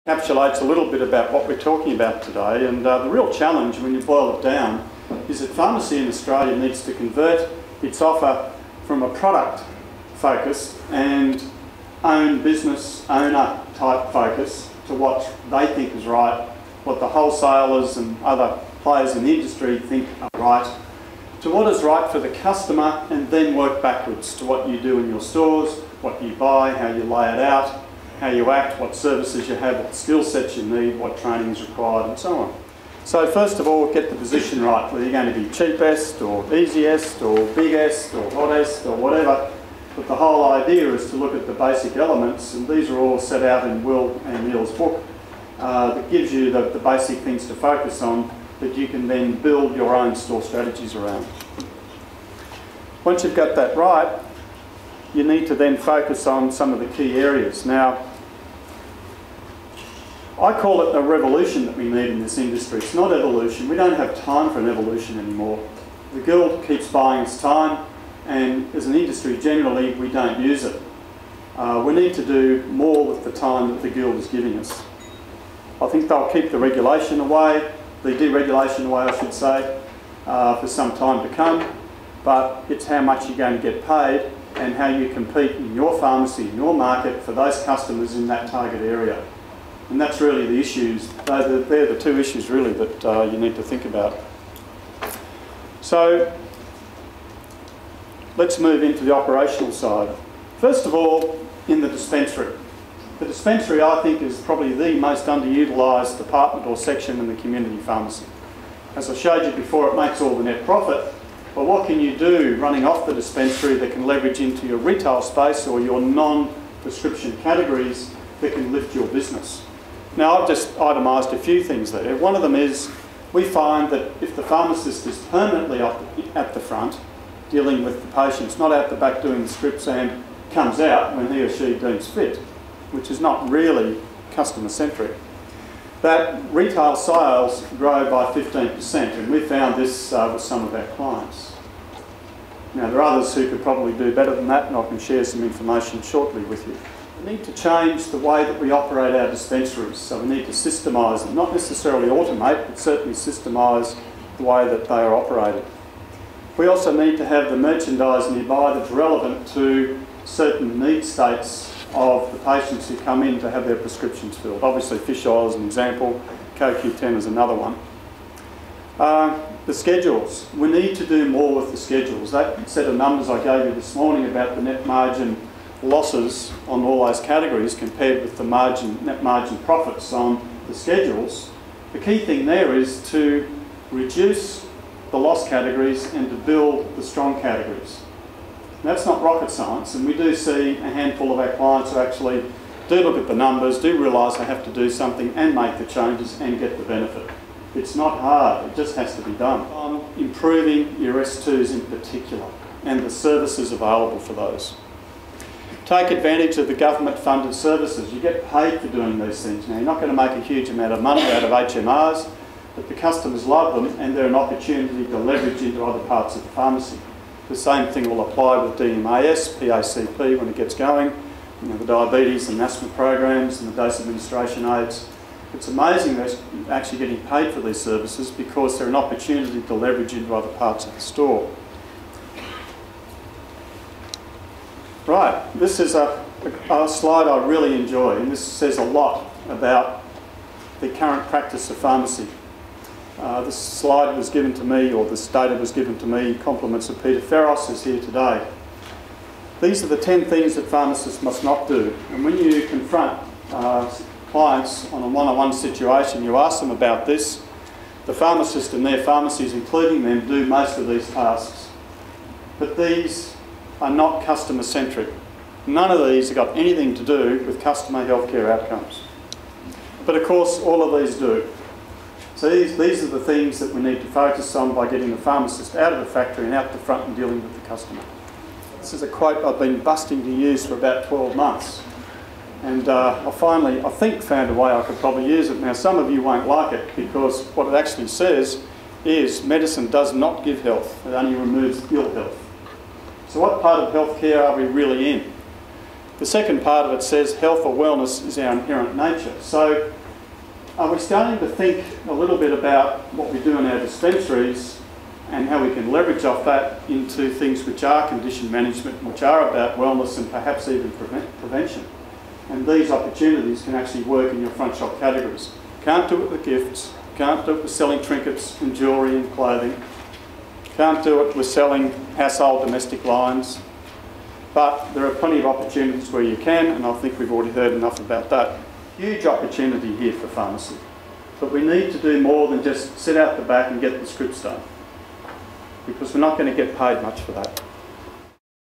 Encapsulates a little bit about what we're talking about today, and the real challenge when you boil it down is that pharmacy in Australia needs to convert its offer from a product focus and own business owner type focus to what they think is right, what the wholesalers and other players in the industry think are right, to what is right for the customer, and then work backwards to what you do in your stores, what you buy, how you lay it out, how you act, what services you have, what skill sets you need, what training is required, and so on. So first of all, get the position right, whether you're going to be cheapest or easiest or biggest or hottest or whatever. But the whole idea is to look at the basic elements, and these are all set out in Will and Neil's book, that gives you the basic things to focus on that you can then build your own store strategies around. Once you've got that right, you need to then focus on some of the key areas. Now, I call it a revolution that we need in this industry. It's not evolution. We don't have time for an evolution anymore. The Guild keeps buying its time, and as an industry generally, we don't use it. We need to do more with the time that the Guild is giving us. I think they'll keep the regulation away, the deregulation away I should say, for some time to come, but it's how much you're going to get paid and how you compete in your pharmacy, in your market, for those customers in that target area. And that's really the issues, they're the two issues really that you need to think about. So let's move into the operational side. First of all, in the dispensary. The dispensary, I think, is probably the most underutilised department or section in the community pharmacy. As I showed you before, it makes all the net profit, but what can you do running off the dispensary that can leverage into your retail space or your non-prescription categories that can lift your business? Now, I've just itemised a few things there. One of them is we find that if the pharmacist is permanently at the front, dealing with the patients, not out the back doing the scripts and comes out when he or she deems fit, which is not really customer-centric, that retail sales grow by 15%, and we found this with some of our clients. Now, there are others who could probably do better than that, and I can share some information shortly with you. We need to change the way that we operate our dispensaries, so we need to systemise them, not necessarily automate, but certainly systemise the way that they are operated. We also need to have the merchandise nearby that's relevant to certain need states of the patients who come in to have their prescriptions filled. Obviously fish oil is an example, CoQ10 is another one. The schedules. We need to do more with the schedules. That set of numbers I gave you this morning about the net margin losses on all those categories compared with the net margin profits on the schedules. The key thing there is to reduce the loss categories and to build the strong categories. That's not rocket science, and we do see a handful of our clients who actually do look at the numbers, do realise they have to do something and make the changes and get the benefit. It's not hard, it just has to be done. Improving your S2s in particular and the services available for those. Take advantage of the government-funded services. You get paid for doing these things. Now, you're not going to make a huge amount of money out of HMRs, but the customers love them and they're an opportunity to leverage into other parts of the pharmacy. The same thing will apply with DMAS, PACP when it gets going, you know, the diabetes and asthma programs and the dose administration aids. It's amazing they're actually getting paid for these services because they're an opportunity to leverage into other parts of the store. Right, this is a slide I really enjoy, and this says a lot about the current practice of pharmacy. This slide was given to me, or this data was given to me, compliments of Peter Ferros, who's here today. These are the 10 things that pharmacists must not do. And when you confront clients on a one-on-one situation, you ask them about this, the pharmacist and their pharmacies, including them, do most of these tasks. But these are not customer-centric. None of these have got anything to do with customer healthcare outcomes. But of course, all of these do. So these are the things that we need to focus on by getting the pharmacist out of the factory and out the front and dealing with the customer. This is a quote I've been busting to use for about 12 months. And I finally, I think, found a way I could probably use it. Now, some of you won't like it because what it actually says is medicine does not give health, it only removes ill health. So what part of healthcare are we really in? The second part of it says health or wellness is our inherent nature. So are we starting to think a little bit about what we do in our dispensaries and how we can leverage off that into things which are condition management, which are about wellness and perhaps even prevention? And these opportunities can actually work in your front shop categories. Can't do it with gifts, can't do it with selling trinkets and jewellery and clothing, can't do it with selling household domestic lines, but there are plenty of opportunities where you can, and I think we've already heard enough about that. Huge opportunity here for pharmacy, but we need to do more than just sit out the back and get the scripts done, because we're not going to get paid much for that.